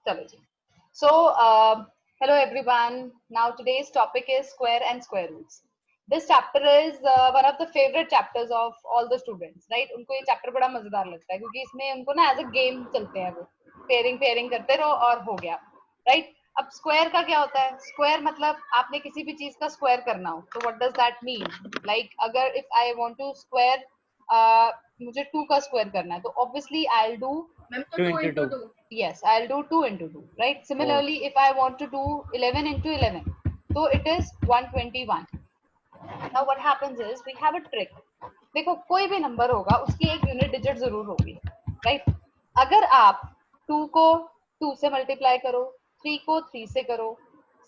चलो जी. So, hello everyone. Now today's topic is square and square roots. This chapter is one of the favorite chapters of all the students, right? उनको ये chapter बड़ा मजेदार लगता है क्योंकि इसमें उनको ना as a game चलते हैं वो पेयरिंग करते रहो और हो गया, right? अब स्क्वायर का क्या होता है? स्क्वायर मतलब आपने किसी भी चीज का स्क्वायर करना हो तो what does that mean? Like अगर if I want to square, मुझे 2 का स्क्वायर करना है तो obviously I will do 2 into 2. yes, I'll do 2 into 2, right? Similarly, if I want to do 11 into 11, so it is 121. Now what happens is we have a trick. देखो कोई भी number होगा उसकी एक यूनिट डिजिट जरूर होगी, right? अगर आप 2 को 2 से मल्टीप्लाई करो, 3 को 3 से करो,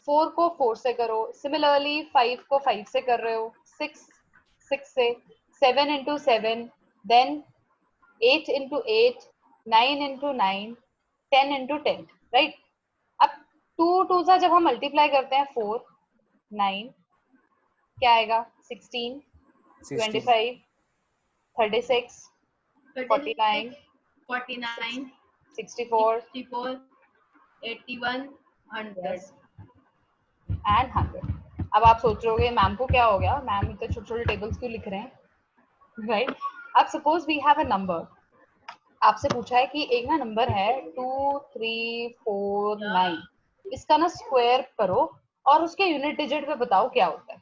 4 को 4 से करो, सिमिलरली 5 को 5 से कर रहे हो, 6 से, 7 into 7, then 8 into 8, 9 into 9, 10 into 10, right? अब 2 से जब हम मल्टीप्लाई करते हैं 4, 9, क्या आएगा? 16, 25, 36, 49, 64, 81, 100 एंड 100. अब आप सोच रहे होगे मैम को क्या हो गया, मैम इतने छोटे छोटे टेबल्स क्यों लिख रहे हैं, राइट? अब suppose we have a number, आपसे पूछा है कि एक ना नंबर है 2, 3, 4, 9, इसका ना स्क्वायर करो और उसके यूनिट डिजिट पे बताओ क्या होता है.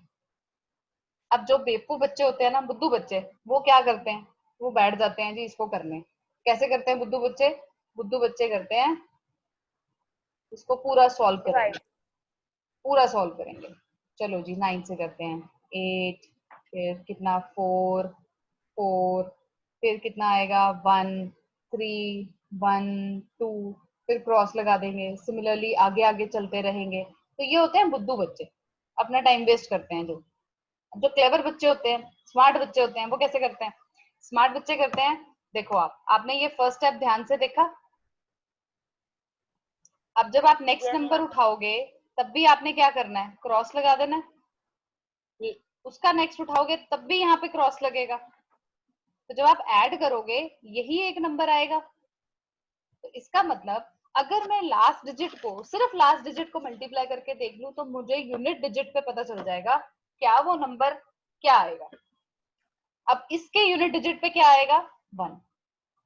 अब जो बेवकूफ बच्चे होते हैं ना, बुद्धू बच्चे, वो क्या करते हैं? वो बैठ जाते हैं जी इसको करने. कैसे करते हैं बुद्धू बच्चे? बुद्धू बच्चे करते हैं इसको पूरा सॉल्व करेंगे, पूरा सॉल्व करेंगे. चलो जी 9 से करते हैं, 8, फिर कितना 4, 4, फिर कितना आएगा 1, 3, 1, 2, फिर क्रॉस लगा देंगे. सिमिलरली आगे आगे चलते रहेंगे. तो ये होते हैं बुद्धू बच्चे, अपना टाइम वेस्ट करते हैं. जो क्लेवर बच्चे होते हैं, स्मार्ट बच्चे होते हैं, वो कैसे करते हैं? स्मार्ट बच्चे करते हैं, देखो आपने ये फर्स्ट स्टेप ध्यान से देखा. अब जब आप नेक्स्ट नंबर उठाओगे तब भी आपने क्या करना है? क्रॉस लगा देना है. उसका नेक्स्ट उठाओगे तब भी यहाँ पे क्रॉस लगेगा. तो जब आप ऐड करोगे यही एक नंबर आएगा. तो इसका मतलब अगर मैं लास्ट डिजिट को, सिर्फ लास्ट डिजिट को मल्टीप्लाई करके देख लूं तो मुझे यूनिट डिजिट पे पता चल जाएगा क्या वो नंबर क्या आएगा. अब इसके यूनिट डिजिट पे क्या आएगा? 1.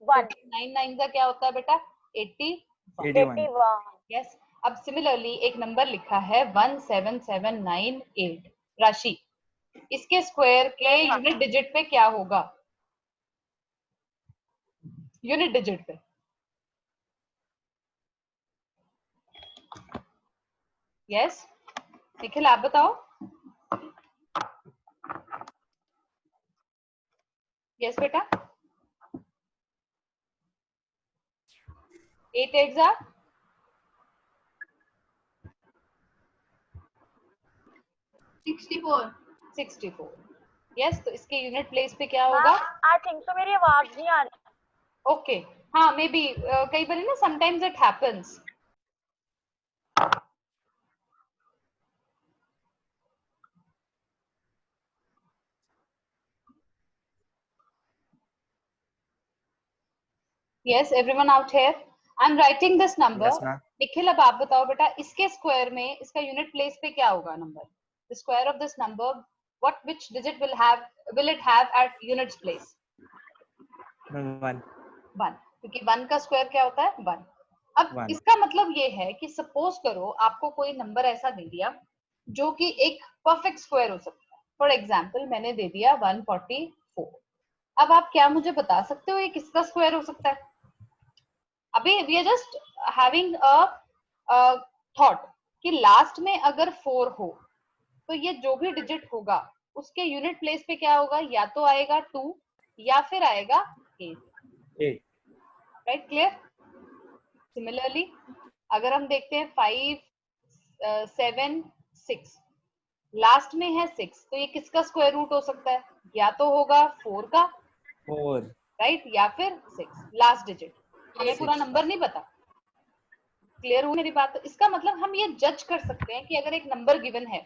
9 9 का क्या होता है बेटा? 81. यस. अब सिमिलरली एक नंबर लिखा है 17798 राशि, इसके स्क्वायर के यूनिट डिजिट पे क्या होगा? यूनिट डिजिट पे यस. निखिल आप बताओ. यस बेटा. 8 8 जा 64. यस. तो इसके यूनिट प्लेस पे क्या होगा? आई थिंक तो मेरी आवाज नहीं आ रही. ओके. हाँ मे बी कई बार ना sometimes it happens. Yes, everyone out here. I'm writing this number. Yes, ma'am. Nikhil अब आप बताओ बेटा, इसके स्क्वायर में इसका यूनिट प्लेस पे क्या होगा number? The square of this number, which digit will it have at units place? 1. क्योंकि 1 का स्क्वायर क्या होता है? 1. अब 1. इसका मतलब ये है कि सपोज करो आपको कोई नंबर ऐसा दे दिया जो कि एक परफेक्ट स्क्वायर हो सकता है. फॉर एग्जाम्पल मैंने दे दिया 144. अब आप क्या मुझे बता सकते हो ये किसका स्क्वायर हो सकता है? अभी we are just having a thought कि लास्ट में अगर 4 हो तो ये जो भी डिजिट होगा उसके यूनिट प्लेस पे क्या होगा? या तो आएगा 2 या फिर आएगा 8. राइट? क्लियर? सिमिलरली अगर हम देखते हैं 5, 7, 6, लास्ट में है 6, तो ये किसका स्क्वायर रूट हो सकता है? या तो होगा 4 का, 4. राइट, या फिर 6 लास्ट डिजिट. हमें पूरा नंबर नहीं पता. क्लियर हो मेरी बात? तो इसका मतलब हम ये जज कर सकते हैं कि अगर एक नंबर गिवन है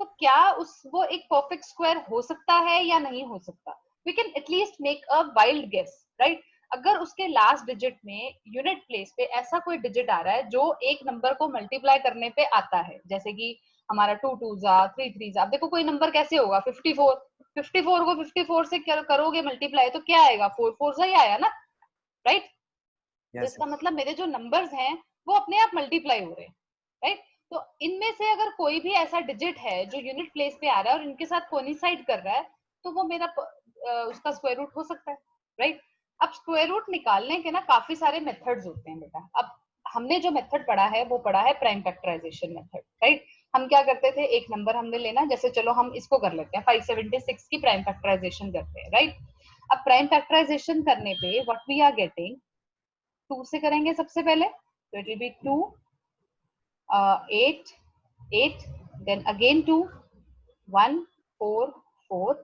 तो क्या वो एक परफेक्ट स्क्वायर हो सकता है या नहीं हो सकता. We can at least make a wild guess, right? अगर उसके लास्ट डिजिट में यूनिट प्लेस पे ऐसा कोई डिजिट आ रहा है जो एक नंबर को मल्टीप्लाई करने पे आता है, जैसे कि हमारा 2 2s 3 3s, अब देखो कोई नंबर कैसे होगा 54, 54 को 54 से करोगे मल्टीप्लाई तो क्या आएगा, 4 4 ही आया ना, राइट। तो Yes, इसका sir. मतलब मेरे जो नंबर्स हैं वो अपने आप मल्टीप्लाई हो रहे हैं, राइट। तो इनमें से अगर कोई भी ऐसा डिजिट है जो यूनिट प्लेस पे आ रहा है और इनके साथ कोइंसाइड कर रहा है तो वो मेरा उसका स्क्वायर रूट हो सकता है, राइट। अब स्क्वायर रूट निकालने के ना काफी सारे मेथड्स होते हैं बेटा। अब हमने जो मेथड पढ़ा है वो पढ़ा है प्राइम फैक्टराइजेशन मेथड, राइट। हम क्या करते थे, एक नंबर हमने लेना, जैसे चलो हम इसको कर लेते हैं 576 की प्राइम फैक्टराइजेशन करते हैं, राइट। अब प्राइम फैक्टराइजेशन करने पे व्हाट वी आर गेटिंग, 2 से करेंगे सबसे पहले, तो it will be 2 8 8, then again 2 1 4 4,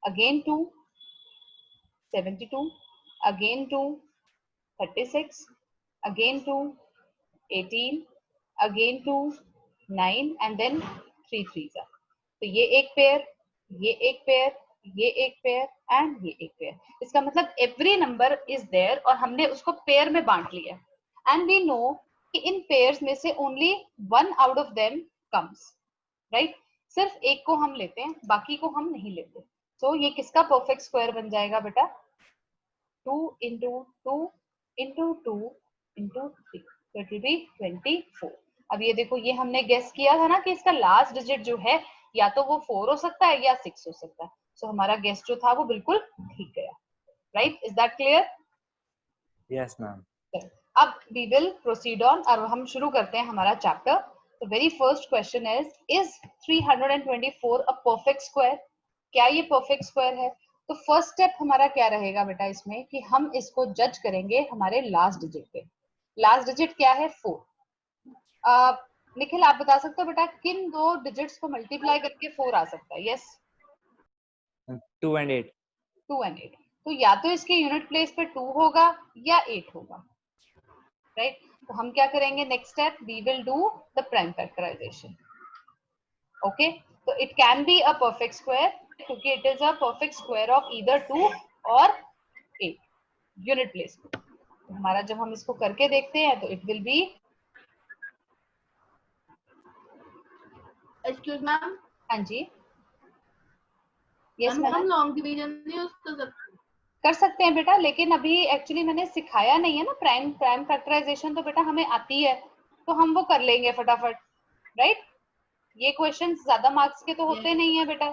again 2 72, again 2 36, again 2 18, again 2 9, and then 3 3s are, तो ये एक पेयर, ये एक पेयर, ये एक पेयर एंड ये एक पेयर। इसका मतलब एवरी नंबर इज देयर और हमने उसको पेयर में बांट लिया, एंड वी नो कि इन पेयर्स में से only one out of them comes, right. सिर्फ एक को हम लेते हैं, बाकी को हम नहीं लेते। तो ये किसका परफेक्ट स्क्वायर बन जाएगा बेटा, 2 into 2 into 2 into 3, so it will be 24। अब ये देखो, ये हमने गेस किया था ना कि इसका लास्ट डिजिट जो है या तो वो 4 हो सकता है या 6 हो सकता है, सो हमारा गेस जो था वो बिल्कुल ठीक गया, right. Is that clear? Yes, ma'am. अब वी विल प्रोसीड ऑन और हम शुरू करते हैं हमारा chapter. The very first question is 324 a perfect square? क्या ये परफेक्ट स्क्वायर है? तो फर्स्ट स्टेप हमारा क्या रहेगा बेटा इसमें कि हम इसको जज करेंगे हमारे लास्ट डिजिट पे। लास्ट डिजिट क्या है, 4। निखिल आप बता सकते हो बेटा किन दो डिजिट्स को मल्टीप्लाई करके 4 आ सकता है? Yes, 2 and 8. 2 and 8। तो या तो इसके यूनिट प्लेस पे 2 होगा या 8 होगा, राइट। तो हम क्या करेंगे, next step we will do the prime factorisation. Okay, तो it can be a perfect square क्योंकि it is a perfect square of either 2 और 8 यूनिट प्लेस पे। तो हमारा जब हम इसको करके देखते हैं तो it will be, excuse ma'am, हाँ जी, यस हम लॉन्ग डिवीजन नहीं यूज कर सकते हैं बेटा, लेकिन अभी एक्चुअली मैंने सिखाया नहीं है ना प्राइम फैक्टराइजेशन, तो बेटा हमें आती है तो हम वो कर लेंगे फटाफट, राइट। ये क्वेश्चन ज्यादा मार्क्स के तो होते नहीं है बेटा,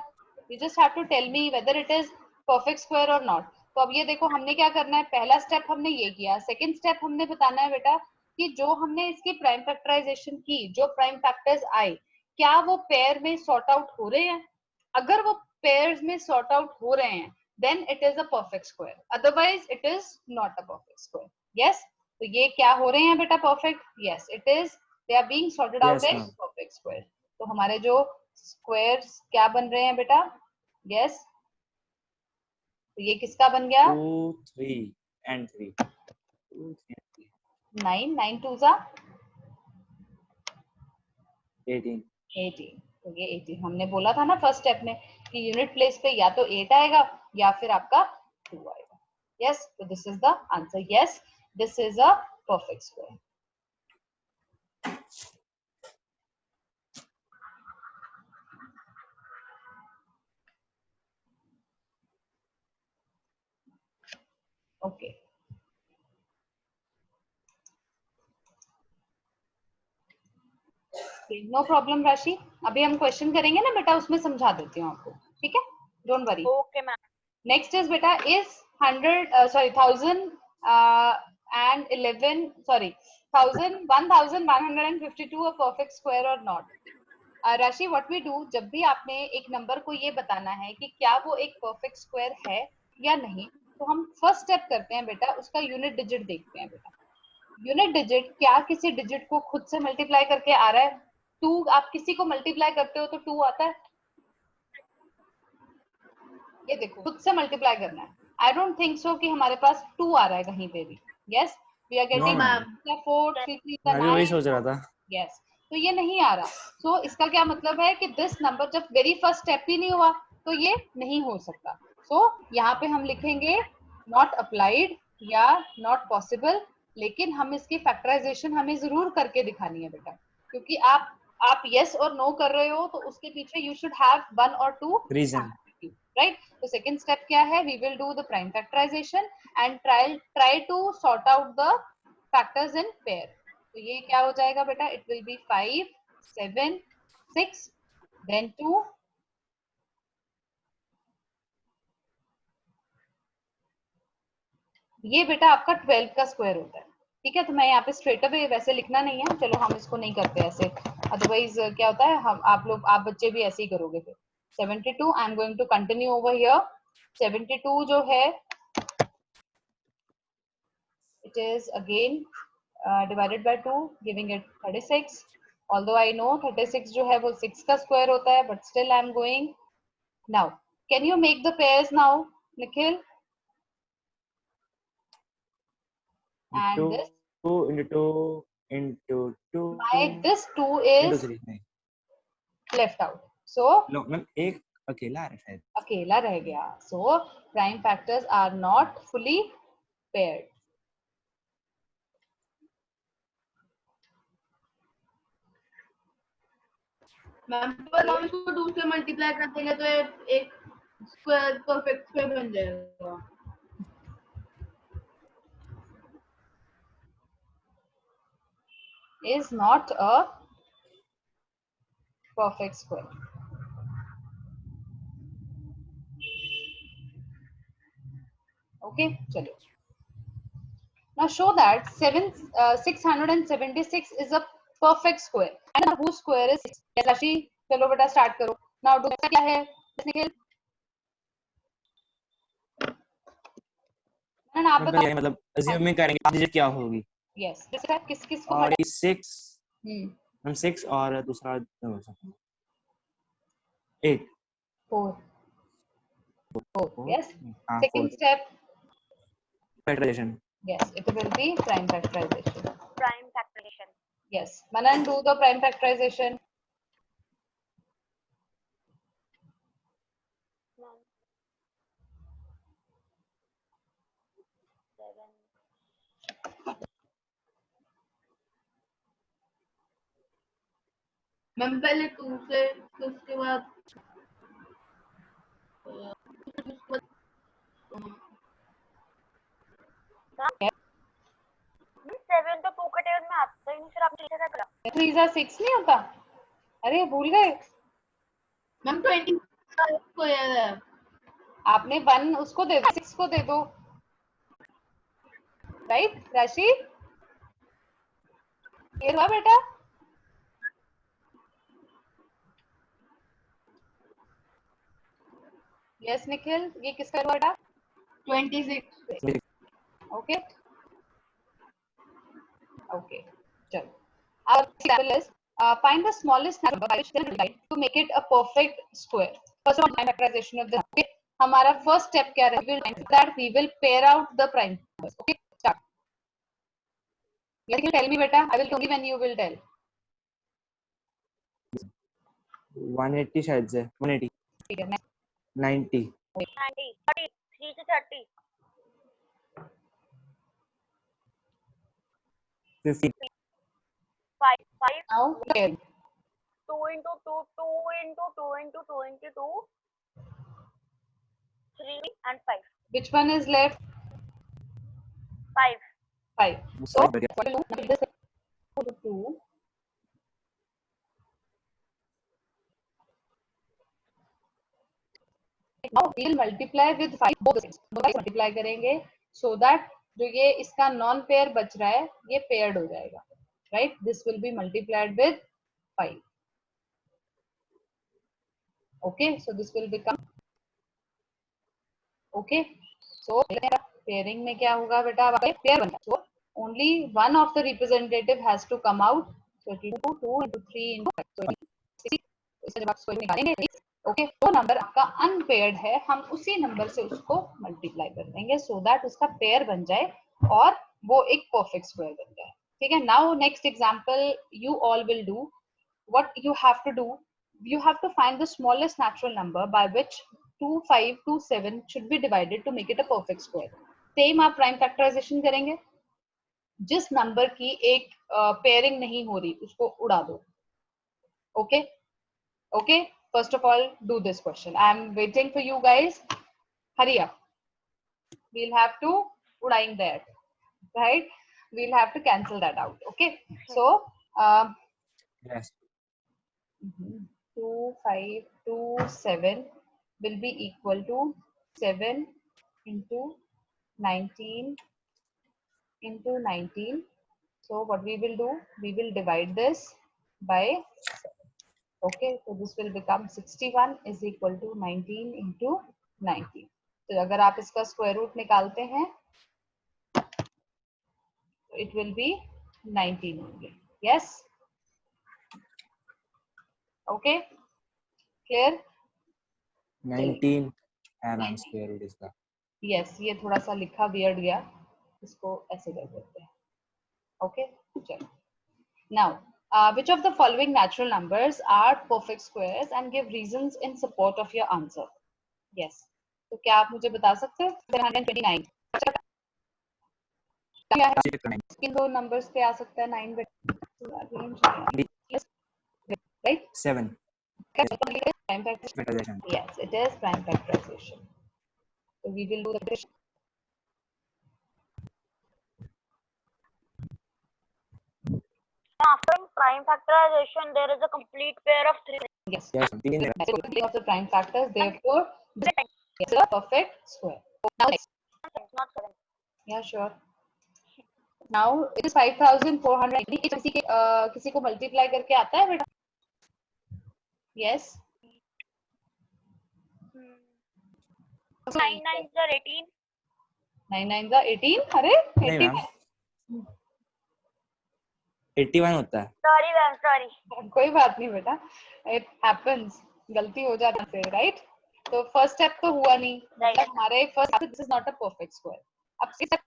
you just have to tell me whether it is perfect square और नॉट। तो अब ये देखो हमने क्या करना है, पहला स्टेप हमने ये किया, सेकंड स्टेप हमने बताना है बेटा कि जो हमने इसकी प्राइम फैक्टराइजेशन की, जो प्राइम फैक्टर्स आए क्या वो पेयर में सॉर्ट आउट हो रहे हैं। अगर वो पेयर्स में सॉर्ट आउट हो रहे हैं then it is a perfect square, otherwise it is not a perfect square। yes, तो ये क्या हो रहे हैं बेटा perfect? yes, it is, they are being sorted out Yes, in ma'am. perfect square। तो हमारे जो squares क्या बन रहे हैं बेटा? yes, तो ये किसका बन गया? 2 3 and 3. 2 3 and 3. 9 9 2s are 18. 18, तो ये 18 हमने बोला था ना फर्स्ट स्टेप में कि यूनिट प्लेस पे या तो 8 आएगा या फिर आपका 2 आएगा। यस, तो this is the answer, yes this is a perfect square. Okay, no problem Rashi, अभी हम क्वेश्चन करेंगे ना बेटा उसमें समझा देती हूँ आपको, ठीक है, don't worry. Okay ma'am. Next is बेटा is 1152 a perfect square or not? Rashi what we do, जब भी आपने एक नंबर को ये बताना है कि क्या वो एक परफेक्ट स्क्वायर है या नहीं, तो हम फर्स्ट स्टेप करते हैं बेटा उसका यूनिट डिजिट देखते हैं बेटा। यूनिट डिजिट क्या किसी डिजिट को खुद से मल्टीप्लाई करके आ रहा है? 2 आप किसी को मल्टीप्लाई करते हो तो 2 आता है, ये देखो खुद से मल्टीप्लाई करना है। आई डोंट थिंक सो कि हमारे पास 2 आ रहा है कहीं पे भी। Yes, we are getting ma'am. 4 3 3 का मैं भी वही 9। सोच रहा था. यस, तो ये नहीं आ रहा। सो इसका क्या मतलब है कि दिस नंबर जब वेरी फर्स्ट स्टेप ही नहीं हुआ तो ये नहीं हो सकता। सो यहाँ पे हम लिखेंगे नॉट अप्लाइड या नॉट पॉसिबल, लेकिन हम इसकी फैक्टराइजेशन हमें जरूर करके दिखानी है बेटा, क्योंकि आप यस और नो कर रहे हो तो उसके पीछे यू शुड हैव वन और टू रीजन। राइट। तो सेकंड स्टेप क्या है, we will do the prime factorization and try to sort out the factors in pair. तो ये क्या हो जाएगा बेटा, इट विल बी 5 7 6 then 2 ये बेटा आपका 12 का स्क्वायर होता है। ठीक है, तो मैं यहाँ पे स्ट्रेट अवे वैसे लिखना नहीं है, चलो हम इसको नहीं करते ऐसे, अदरवाइज क्या होता है हम आप बच्चे भी ऐसे ही करोगे फिर। 72 I am going to continue over here. 72 जो है it is again divided by 2 giving it 36, although I know 36 जो है वो 6 का स्क्वायर होता है, but still I am going now. Can you make the pairs now, Nikhil? And this 2 into 2 into 2 my this 2 into is 3 नहीं, left out, so लो ma'am एक अकेला है शायद। अकेला रह गया, so prime factors are not fully paired. Ma'am पर हम इसको 2 से मल्टीप्लाई कर देंगे तो एक स्क्वायर परफेक्ट स्क्वायर बन जाएगा। Is not a perfect square. Okay, चलो। Now show that 676 is a perfect square and whose square is 6. राशि चलो बेटा स्टार्ट करो। Now do क्या है निखिल? आप मतलब बताओ। ये मतलब अज्यूमिंग करेंगे आप क्या होगी। यस किस किस को और 6 हम 6 और दूसरा 8 4 yes. हाँ, Second step, factorization. yes, it will be prime factorization. Prime factorization. Yes, Manan, do the prime factorization. Nine, 7. Ma'am पहले 2 से फिर उसके बाद 7 तो 2 के टेबल में आता ही नहीं, फिर आपने कैसे करा? 3 6 नहीं होता? अरे भूल गए मैम 20 स्क्वायर है। आपने 1 उसको दे दो, 6 को दे दो, राइट राशि? ये हुआ बेटा? यस निखिल, ये किसका हुआ बेटा? 26 ओके ओके चलो। Our example is find the smallest number by which they divide to make it a perfect square. First of all, prime factorization of the okay. हमारा first step क्या है? We will pair out the prime numbers. Okay, start. You tell me बेटा. I will tell you when you will tell. 180 शायद से 180 ठीक है, 90 90, 30, 3 से 30, 50 5, 5, now tell. 2 into 2, 2 into 2 into 2 into 2, 3 and 5. Which one is left? 5. 5. So what will do? This 2. Now we will multiply with 5 both the sides. Multiply करेंगे so that जो ये इसका non pair बच रहा है ये पेयर्ड हो जाएगा, right? This will be multiplied with 5. Okay, so this will become okay. So pairing में क्या होगा बेटा? पेयर बनता है, so only one of the representative has to come out, so 2 into 3 into 5, so 60. इससे जब आप स्क्वायर निकालेंगे, ओके, वो नंबर आपका अनपेयर्ड है, हम उसी नंबर से उसको मल्टीप्लाई कर देंगे सो दैट उसका पेयर बन जाए और वो एक परफेक्ट स्क्वायर बन जाए। ठीक है, now next example you all will do what you have to do, you have to find the smallest natural number by which 2, 5, 2, 7 should be divided to make it a perfect square. Same आप prime factorisation करेंगे, जिस number की एक pairing नहीं हो रही उसको उड़ा दो. Okay okay, first of all do this question. I am waiting for you guys. Hurry up. We'll have to udaing that, right? We'll have to cancel that out. Okay, so Yes. 2 5 2 7 will be equal to 7 into 19 into 19. So what we will do, we will divide this by, okay, so this will become 61 is equal to 19 into 19. तो अगर आप इसका square root निकालते हैं तो it will be 19 only. Yes, okay, clear? 19 है ma'am square root इसका. Yes, ये थोड़ा सा लिखा वियर्ड गया, इसको ऐसे कर देते हैं. Okay, चलो. Now, which of the following natural numbers are perfect squares and give reasons in support of your answer? Yes. तो क्या आप मुझे बता सकते हैं 729 क्या है? किन दो नंबर्स पे आ सकता है 9 right? 7. Prime factorization. Factorization. Yes, it is prime factorization. So we will do the addition. After prime factorization, there is a complete pair of 3. Yes. Yes. Of the prime factors, therefore, it's a perfect square. Now next. Not 7. Yeah, sure. Now it is 5400. किसी को multiply करके आता है बेटा? Yes. 9 9s are 18. 9 9s are 18. अरे नहीं ma'am 81 होता है. Sorry, ma'am. Sorry. कोई बात नहीं बेटा, it happens, गलती हो जाती है, right? तो first step तो हुआ नहीं, मतलब हमारे first step, this is not a perfect square. अब step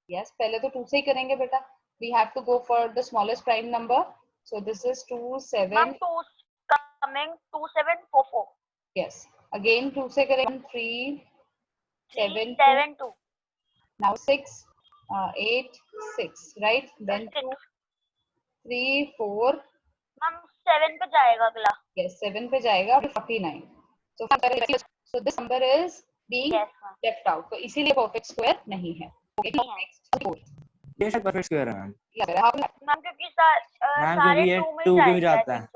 yes, पहले तो 2 से ही करेंगे बेटा. We have to go for the smallest prime number. So this is 2 7. Ma'am, 2 coming 2 7 4 4. Yes. Again 2 से करेंगे 3 7 7 2. Now 6 8 6, right? Then 2 3 4. Ma'am, 7 पे जाएगा अगला. Yes, 7 पे जाएगा 49. So this number is being Yes, ma'am. left out. तो इसीलिए perfect square नहीं है. Okay. Next 4. ये शायद परफेक्ट स्क्वायर है मैम. मैम क्योंकि सारे क्योंकि ये 2 में 2 में जाता है.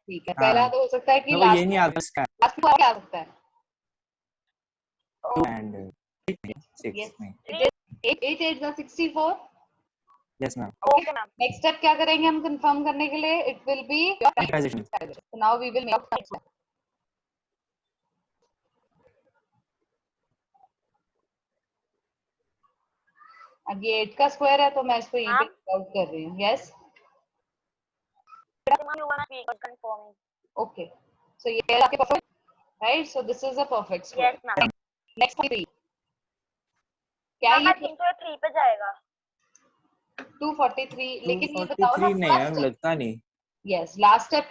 ठीक है, पहला तो हो सकता है कि तो ये नहीं आता इसका. लास्ट में क्या आ सकता है? 2 and 6. Yes. 8 8 is 64. Yes ma'am. Okay, ma'am. Next step क्या करेंगे हम कंफर्म करने के लिए? It will be Factorization. so now we will make अब ये 8 का स्क्वायर है तो मैं इसको यहीं पे आउट कर रही हूँ. Yes, Ma'am, you wanna speak or confirming? Okay, so ये आपके perfect, right? So this is a perfect square. Yes, ma'am. Next 3 क्या Ma'am, ये I think तो 3 पे जाएगा. 243, लेकिन ये बताओ ना 243 नहीं मैम, लगता नहीं. Yes, last step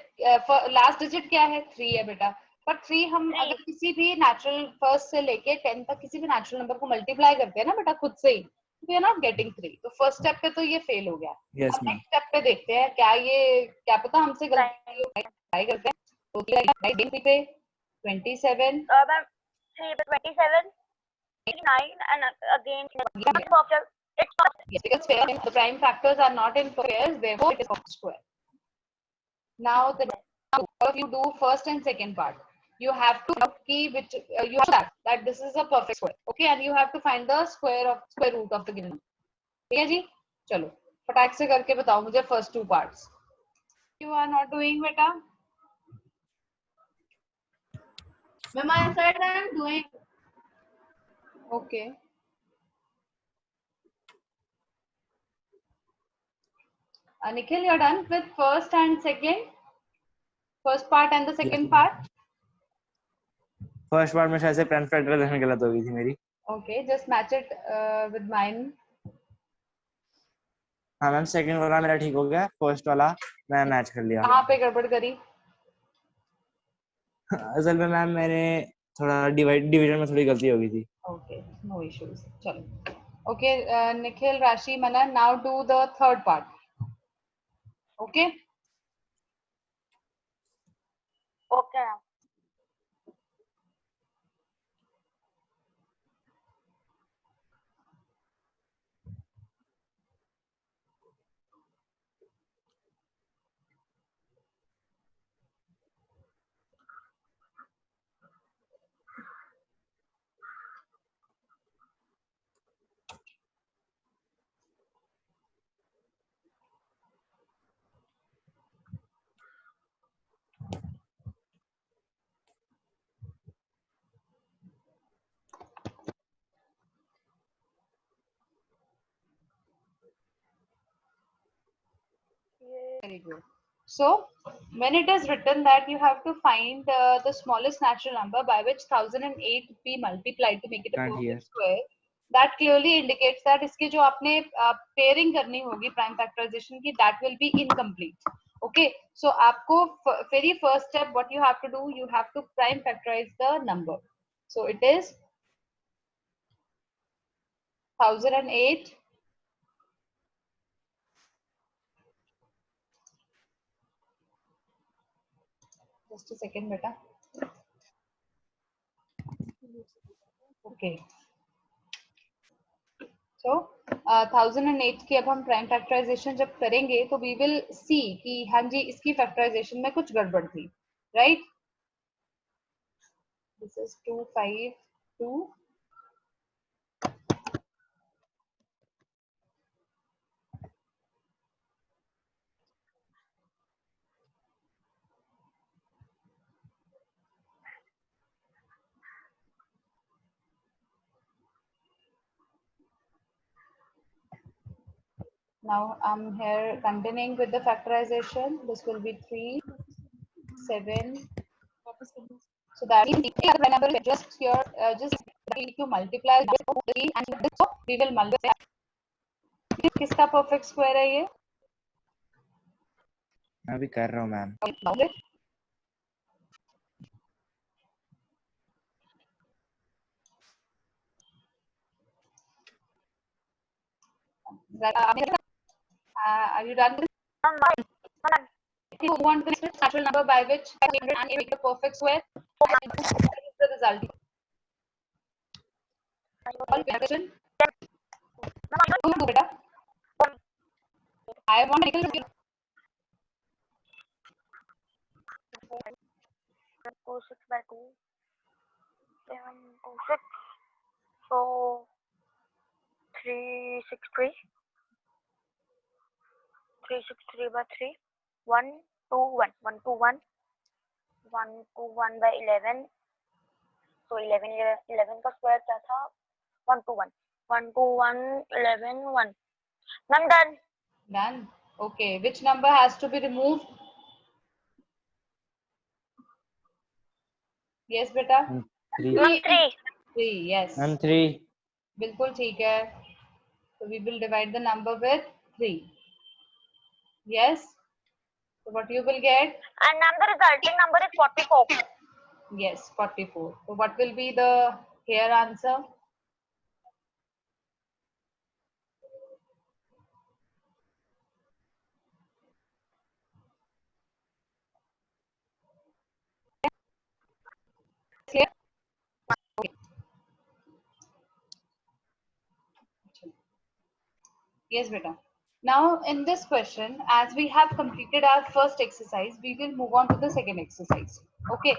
last digit क्या है? 3 है बेटा. पर 3 हम Three. अगर किसी भी नेचुरल फर्स्ट से लेके 10 तक किसी भी नेचुरल नंबर को मल्टीप्लाई करते हैं ना बेटा खुद से ही, वी आर नॉट गेटिंग 3. तो फर्स्ट स्टेप पे तो ये फेल हो गया. Yes अब मैम. नेक्स्ट स्टेप पे देखते हैं क्या ये, क्या पता हमसे गलती ट्राई करते हैं. तो राइट पे 27. Ma'am, 3 पे 27, 9 and again it's perfect. It's perfect. Yes, because the prime factors are not in pairs, therefore it is perfect square. Now all of you do first and second part. You have to key which you have that this is a perfect square, okay, and you have to find the square root of the given number. ठीक है जी? चलो फटाक से करके बताओ मुझे first 2 parts. You are not doing बेटा? Ma'am, I said I am doing. Okay. Nikhil, you're done with first and second? First part and the second Yes. part? First part में शायद से प्राइम फैक्टराइजेशन गलत हो गई थी मेरी. Okay, just match it with mine. हाँ ma'am, second वाला मेरा ठीक हो गया, फर्स्ट वाला मैं मैच कर लिया. कहाँ पे गड़बड़ करी? असल में मैम मैंने थोड़ा डिवीजन में थोड़ी गलती हो गई थी. Okay, no issues. Chalo. Okay, Nikhil, Rashi, Manan, now do the third part. Okay. Okay, ma'am. Very good. So, when it is written that you have to find the smallest natural number by which 1008 be multiplied to make it a Can't hear. perfect square, that clearly indicates that इसके जो आपने pairing करनी होगी prime factorization की, that will be incomplete. Okay, so आपको very first step what you have to do, you have to prime factorize the number. So it is 1008. Just a second, beta. Okay. So 1008 की अब हम prime factorisation जब करेंगे तो we will see कि हाँ जी इसकी फैक्टराइजेशन में कुछ गड़बड़ थी, right? This is 252. Now I'm here continuing with the factorization. This will be 3, 7. So that means the number is just here, just need to multiply this 3 and so we will multiply. किसका perfect square है ये? मैं भी कर रहा हूँ ma'am. Are you done with Ma'am, if you want this natural number by which 500 and make a perfect square, and that is the result. All question? Don't do beta. I want to 26 by 2, 726. So 363. 363 by 3. 121. 121. 121 by 11. So 11 का square क्या था? 121. 121, 11, 1. Ma'am, done. done. Okay, which number has to be removed? Yes, beta. 3. Ma'am, 3. 3. Yes. Ma'am 3. बिल्कुल ठीक है. So we will divide the number with 3. Yes. So what you will get? And ma'am, the resulting number is 44. Yes, 44. So what will be the here answer? Clear? Okay. Yes, beta. Now in this question, as we have completed our first exercise, we will move on to the second exercise. Okay.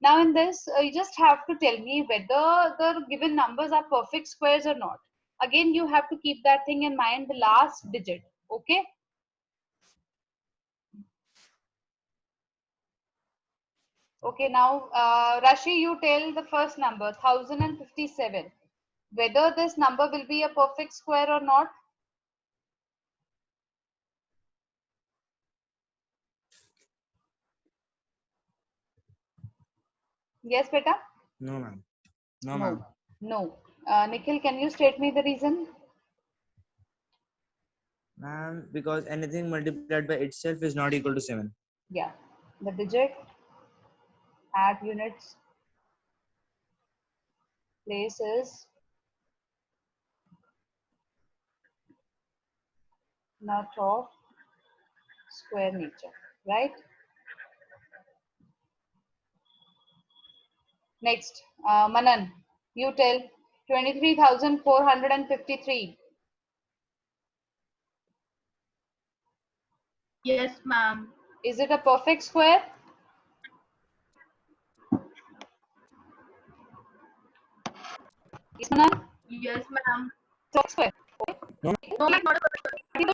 Now in this, you just have to tell me whether the given numbers are perfect squares or not. Again, you have to keep that thing in mind, the last digit. Okay. Okay, now Rashi, you tell the first number, 1057. Whether this number will be a perfect square or not. Yes, beta? No ma'am. No ma'am. No. Nikhil, can you state me the reason? Ma'am, because anything multiplied by itself is not equal to 7. Yeah. The digit, add units. place is not of square nature, right? Next, Manan, you tell 23,453. Yes, ma'am. Is it a perfect square? Yes, Manan? Yes, ma'am. Perfect square. No. No, ma'am, not a perfect square.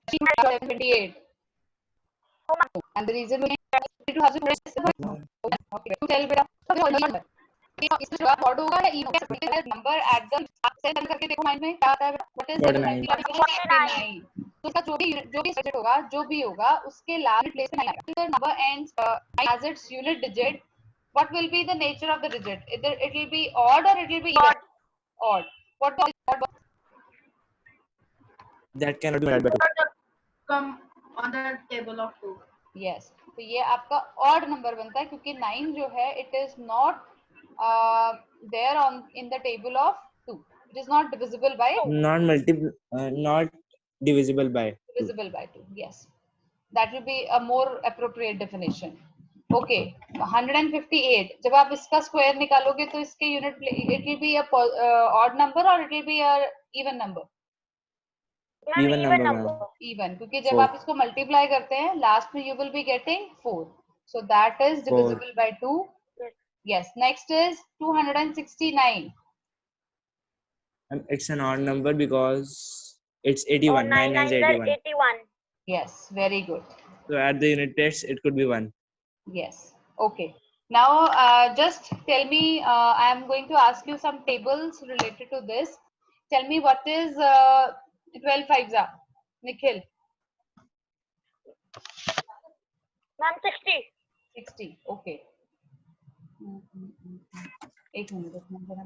28. And the reason being to have okay, tell beta number इसमें जवाब odd होगा या even होगा number at the send करके देखो mind में क्या आता है what is 49 49 तो उसका जो भी digit होगा जो भी होगा उसके लास्ट प्लेस में आएगा the number ends as its unit digit what will be the nature of the digit either it will be odd or it will be even odd what is odd that cannot be multiplied by 2. Come on the table of 2. yes तो ये आपका odd number बनता है क्योंकि 9 जो है it is not there on in the table of 2 it is not divisible by Not divisible by 2. divisible by 2 yes that will be a more appropriate definition okay 158 जब आप इसका square निकालोगे तो इसके unit it will be a odd number or it will be a even number Even number, ma'am. even क्योंकि जब 4. आप इसको multiply करते हैं last में you will be getting 4 so that is 4. divisible by 2 yes next is 269 It's an odd number because it's 81. 9 9 is 9 are 81. 81. yes very good So at the unit test, it could be 1. yes okay now just tell me I am going to ask you some tables related to this tell me what is 12 fives are Nikhil Ma'am, 60. 60 okay एक minute जरा